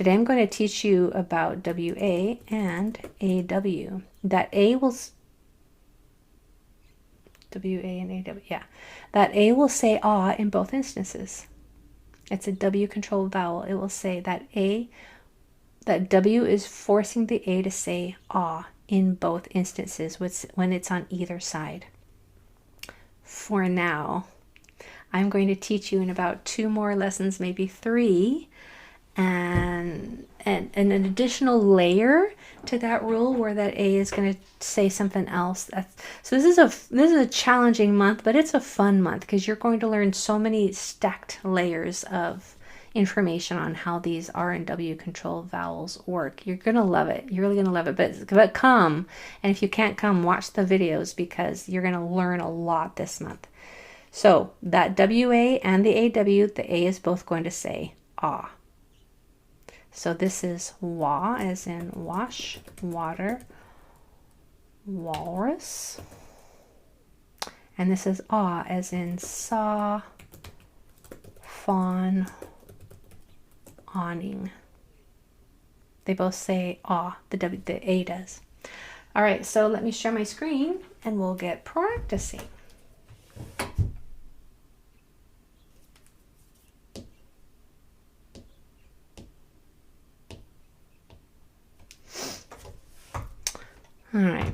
Today I'm going to teach you about WA and AW. That A will WA and AW, yeah. That A will say ah in both instances. It's a W controlled vowel. It will say that that W is forcing the A to say ah in both instances when it's on either side. For now, I'm going to teach you in about 2 more lessons, maybe 3, and an additional layer to that rule where that A is going to say something else. So this is a challenging month, but it's a fun month because you're going to learn so many stacked layers of information on how these R and W control vowels work. You're going to love it. You're really going to love it. But come, and if you can't come, watch the videos because you're going to learn a lot this month. So that WA and the AW, the A is both going to say ah. So this is wa as in wash, water, walrus. And this is ah as in saw, fawn, awning. They both say ah, the A does. All right, so let me share my screen and we'll get practicing. All right.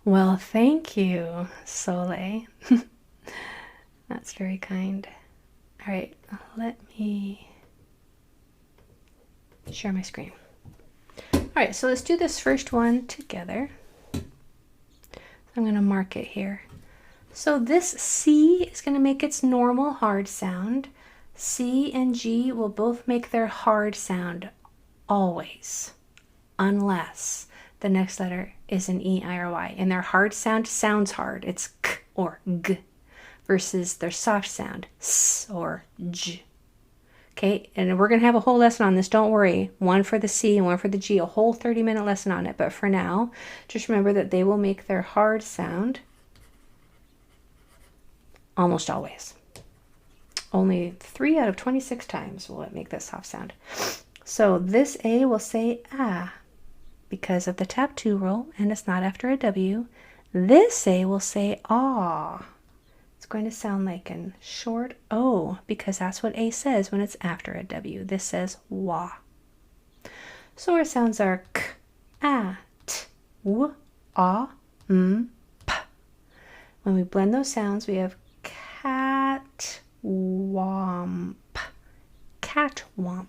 Well, thank you, Soleil. That's very kind. All right, let me share my screen. All right, so let's do this first one together. I'm going to mark it here. So this C is going to make its normal hard sound. C and G will both make their hard sound always, unless the next letter is an E, I, or Y. And their hard sound sounds hard. It's K or G versus their soft sound, S or J. Okay, and we're going to have a whole lesson on this. Don't worry. One for the C and one for the G. A whole 30-minute lesson on it. But for now, just remember that they will make their hard sound almost always. Only 3 out of 26 times will it make that soft sound. So this A will say ah because of the tap 2 rule, and it's not after a W. This A will say ah. It's going to sound like a short O because that's what A says when it's after a W. This says wah. So our sounds are k, ah, t, w, ah, p. When we blend those sounds, we have cat, womp, cat, womp.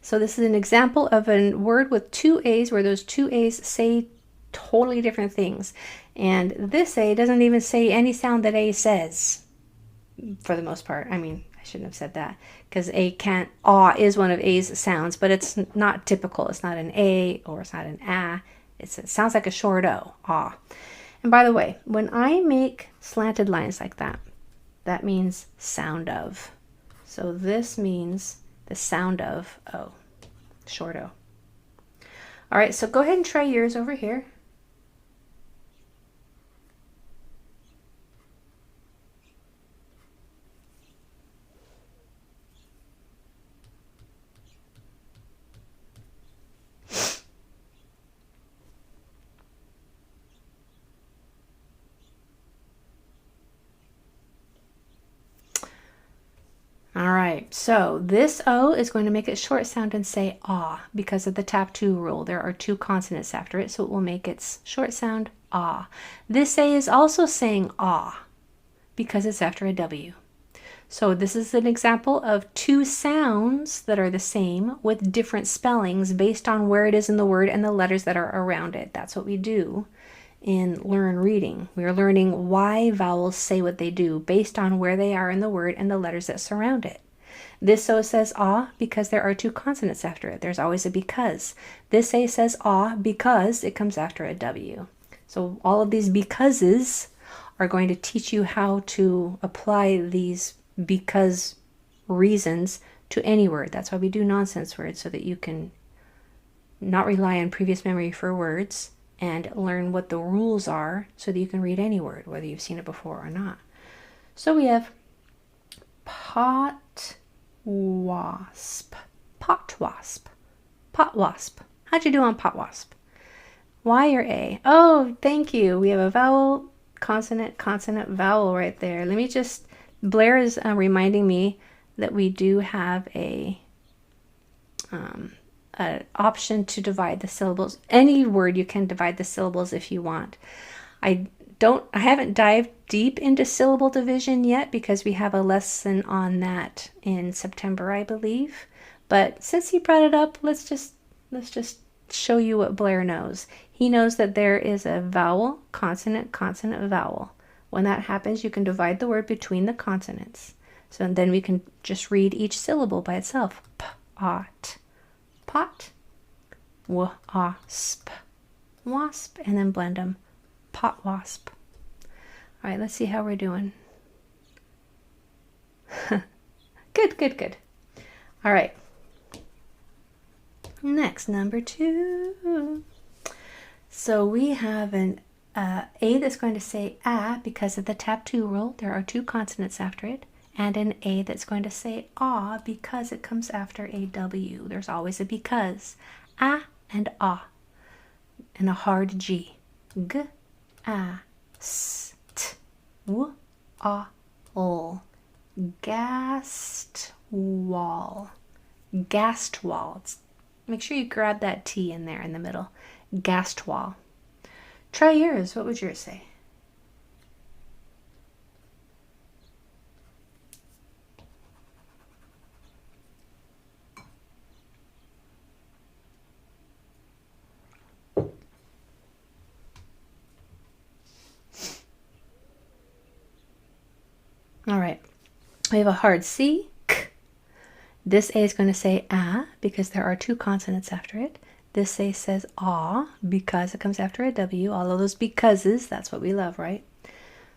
So this is an example of a word with 2 A's where those 2 A's say totally different things. And this A doesn't even say any sound that A says for the most part. I mean, I shouldn't have said that because A can't, ah is one of A's sounds, but it's not typical. It's not an A or it's not an ah. It sounds like a short O, ah. And by the way, when I make slanted lines like that, that means sound of. So this means the sound of O, short O. All right, so go ahead and try yours over here. All right, so this O is going to make it short sound and say ah because of the tap 2 rule. There are 2 consonants after it, so it will make its short sound ah. This A is also saying ah because it's after a W. So this is an example of 2 sounds that are the same with different spellings based on where it is in the word and the letters that are around it. That's what we do in Learn Reading. We are learning why vowels say what they do based on where they are in the word and the letters that surround it. This O says ah because there are 2 consonants after it. There's always a because. This A says ah because it comes after a W. So all of these becauses are going to teach you how to apply these because reasons to any word. That's why we do nonsense words, so that you can not rely on previous memory for words and learn what the rules are so that you can read any word, whether you've seen it before or not. So we have Pot wasp. Pot wasp. Pot wasp. How'd you do on pot wasp? Y or A? Oh, thank you. We have a vowel, consonant, consonant, vowel right there. Let me just, Blair is reminding me that we do have an option to divide the syllables. Any word you can divide the syllables if you want. I haven't dived deep into syllable division yet because we have a lesson on that in September, I believe. But since he brought it up, let's just show you what Blair knows. He knows that there is a vowel, consonant, consonant, vowel. When that happens, you can divide the word between the consonants. So then we can just read each syllable by itself. Pot, pot, wasp, wasp, and then blend them. Pot wasp. All right, let's see how we're doing. Good, good, good. All right. Next, number 2. So we have an A that's going to say A because of the tap 2 rule. There are 2 consonants after it. And an A that's going to say ah because it comes after a W. There's always a because. A and ah. And a hard G. G, A, S, T, W, A, L. Gast wall. Gast wall. Make sure you grab that T in there in the middle. Gast wall. Try yours. What would yours say? All right. We have a hard C. K. This A is going to say A because there are 2 consonants after it. This A says ah because it comes after a W. All of those becauses, that's what we love, right?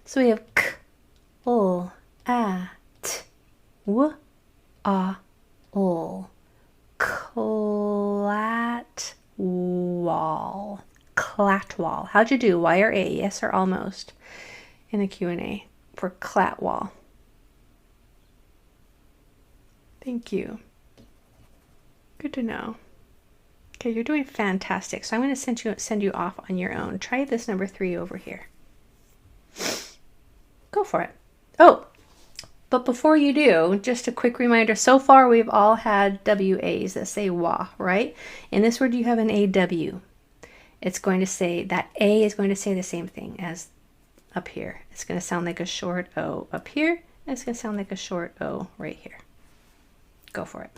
So we have K, L, A, T, W, A, L. Clat wall. Clat wall. How'd you do? Y or A? Yes or almost? In the Q&A for clat wall. Thank you. Good to know. Okay, you're doing fantastic. So I'm going to send you off on your own. Try this number 3 over here. Go for it. Oh, but before you do, just a quick reminder. So far, we've all had WAs that say wa, right? In this word, you have an AW. It's going to say, that A is going to say the same thing as up here. It's going to sound like a short O up here, and it's going to sound like a short O right here. Go for it.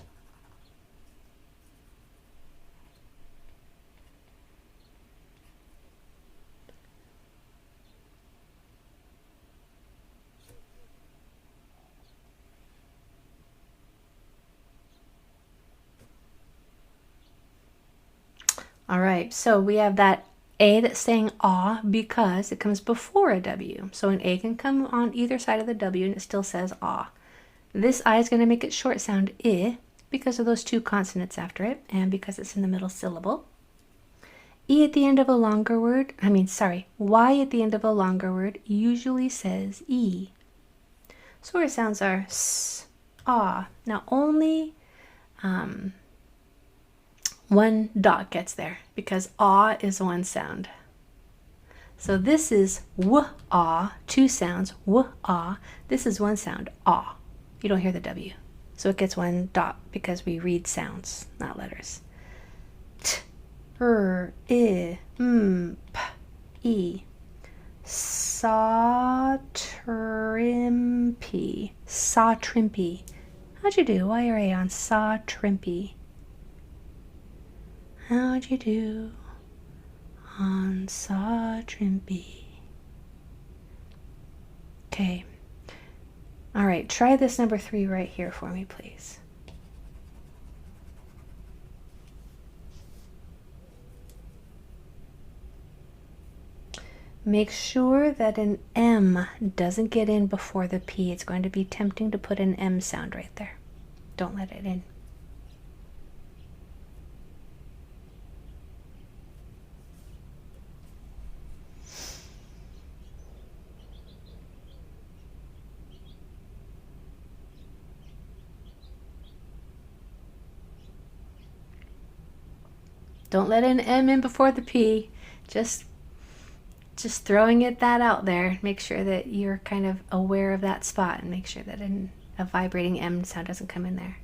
All right, so we have that A that's saying ah because it comes before a W. So an A can come on either side of the W and it still says ah. This I is going to make it short sound I because of those 2 consonants after it and because it's in the middle syllable. Y at the end of a longer word, Y at the end of a longer word usually says E. So our sounds are S, ah. Now only 1 dot gets there because ah is 1 sound. So this is w, ah, 2 sounds, w, ah. This is 1 sound, ah. You don't hear the W. So it gets 1 dot because we read sounds, not letters. T, r, I, m, p, e. Saw-trimpy. Saw-trimpy. How'd you do? Y or A on saw-trimpy? How'd you do on saw-trimpy? Okay. All right, try this number 3 right here for me, please. Make sure that an M doesn't get in before the P. It's going to be tempting to put an M sound right there. Don't let it in. Don't let an M in before the P. Just throwing that out there. Make sure that you're kind of aware of that spot and make sure that a vibrating M sound doesn't come in there.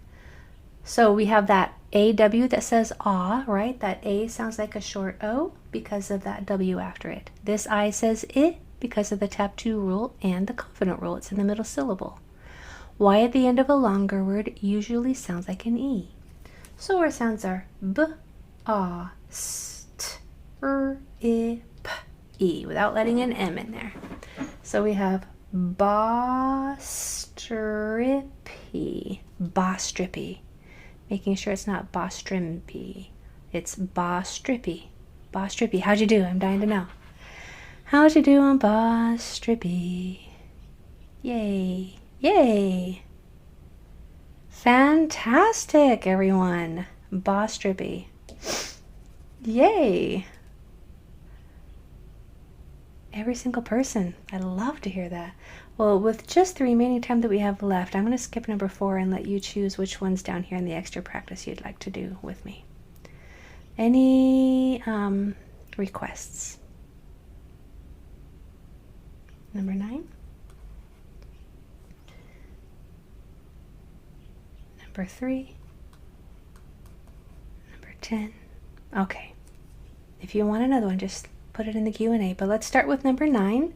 So we have that AW that says ah, right? That A sounds like a short O because of that W after it. This I says I because of the tap 2 rule and the confident rule. It's in the middle syllable. Y at the end of a longer word usually sounds like an E. So our sounds are B, A, S, T, R, I, P, E without letting an M in there. So we have ba-strippy, ba-strippy. Making sure it's not ba-strimpy. It's ba-strippy, ba-strippy. How'd you do? I'm dying to know. How'd you do on ba-strippy? Yay, yay. Fantastic, everyone. Ba-strippy. Yay. Every single person. I love to hear that. Well, with just the remaining time that we have left, I'm going to skip number 4 and let you choose which ones down here in the extra practice you'd like to do with me. Any requests? Number 9? Number 3? Number 10? Okay. If you want another one, just put it in the Q&A. But let's start with number 9.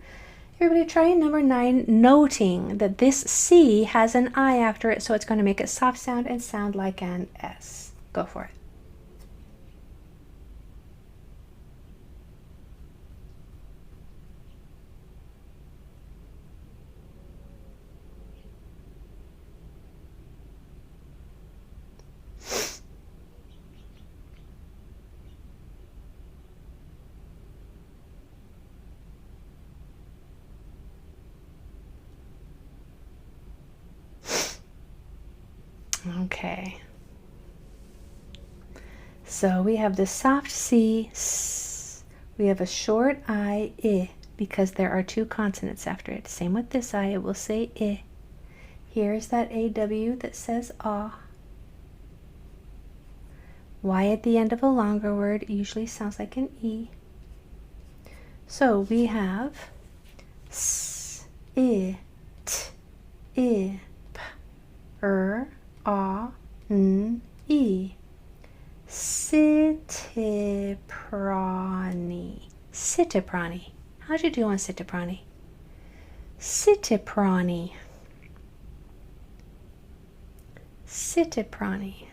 Everybody try number 9, noting that this C has an I after it, so it's going to make it soft sound and sound like an S. Go for it. Okay. So we have the soft C, S. We have a short I, because there are 2 consonants after it. Same with this I, it will say I. Here's that AW that says ah. Y at the end of a longer word usually sounds like an E. So we have S, I, T, I, P, A, N, E. Sitiprani. Sitiprani. How'd you do on sitiprani? Sitiprani. Sitiprani.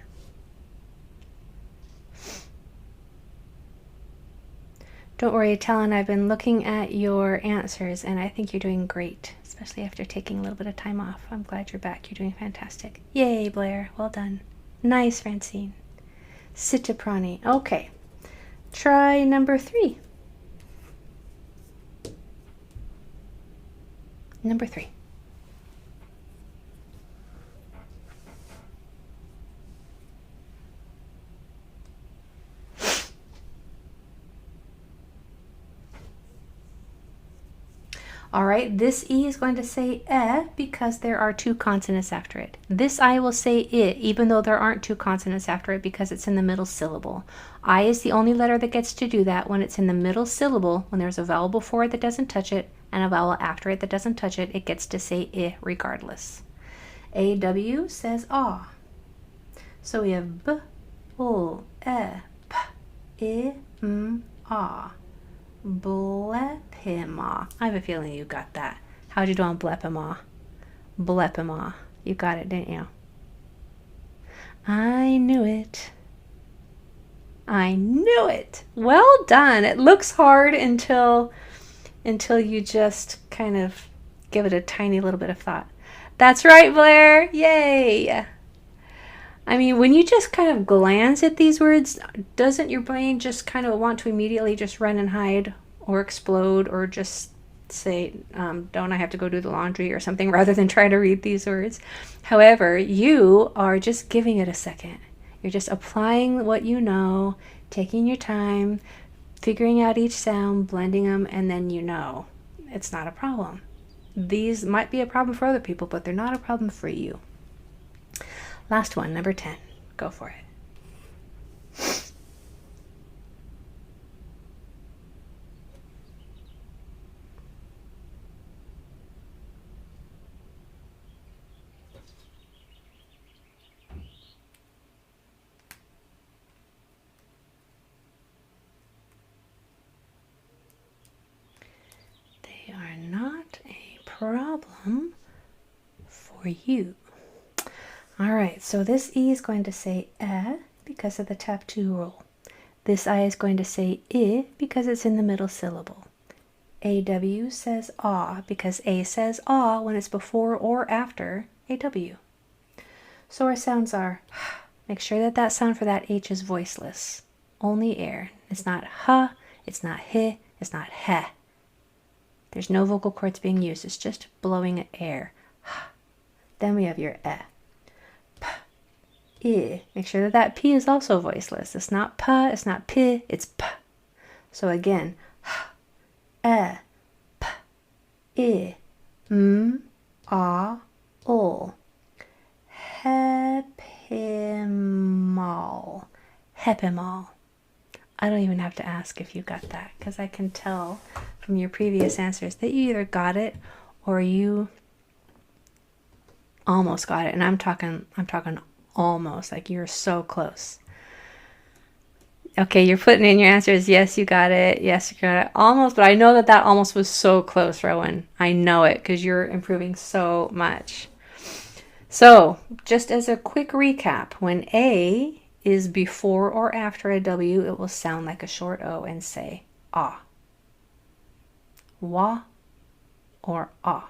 Don't worry, Talon, I've been looking at your answers and I think you're doing great, especially after taking a little bit of time off. I'm glad you're back. You're doing fantastic. Yay, Blair. Well done. Nice, Francine. Sitiprani. Okay. Try number 3. Number 3. All right, this E is going to say because there are 2 consonants after it. This I will say I, even though there aren't 2 consonants after it because it's in the middle syllable. I is the only letter that gets to do that when it's in the middle syllable, when there's a vowel before it that doesn't touch it, and a vowel after it that doesn't touch it, it gets to say I regardless. AW says ah. So we have B, O, E, P, I, M, A. Blepima. I have a feeling you got that. How'd you do on blepima? Blepima. You got it, didn't you? I knew it. I knew it. Well done. It looks hard until you just kind of give it a tiny little bit of thought. That's right, Blair. Yay. I mean, when you just kind of glance at these words, doesn't your brain just kind of want to immediately just run and hide or explode or just say, don't I have to go do the laundry or something rather than try to read these words? However, you are just giving it a second. You're just applying what you know, taking your time, figuring out each sound, blending them, and then you know it's not a problem. These might be a problem for other people, but they're not a problem for you. Last one, number 10. Go for it. problem for you. All right, so this E is going to say because of the tap 2 rule. This I is going to say I because it's in the middle syllable. AW says ah because A says ah when it's before or after AW. So our sounds are, make sure that that sound for that H is voiceless. Only air. It's not ha, it's not hi, it's not heh. There's no vocal cords being used. It's just blowing air. Then we have your p, I. Make sure that that P is also voiceless. It's not pa, it's not pi, it's p. So again, p, I, ul. Hepimal. Hepimal. I don't even have to ask if you got that because I can tell from your previous answers that you either got it or you almost got it. And I'm talking almost, like you're so close. Okay, you're putting in your answers. Yes, you got it. Yes, you got it. Almost, but I know that that almost was so close, Rowan. I know it because you're improving so much. So, just as a quick recap, when A is before or after a W, it will sound like a short O and say ah. Wa or ah.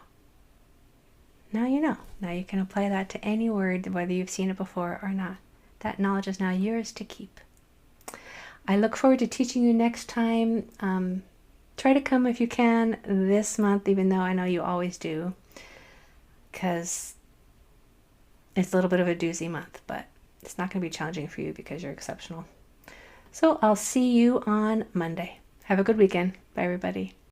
Now you know. Now you can apply that to any word, whether you've seen it before or not. That knowledge is now yours to keep. I look forward to teaching you next time. Try to come if you can this month, even though I know you always do, because it's a little bit of a doozy month, but it's not going to be challenging for you because you're exceptional. So I'll see you on Monday. Have a good weekend. Bye, everybody.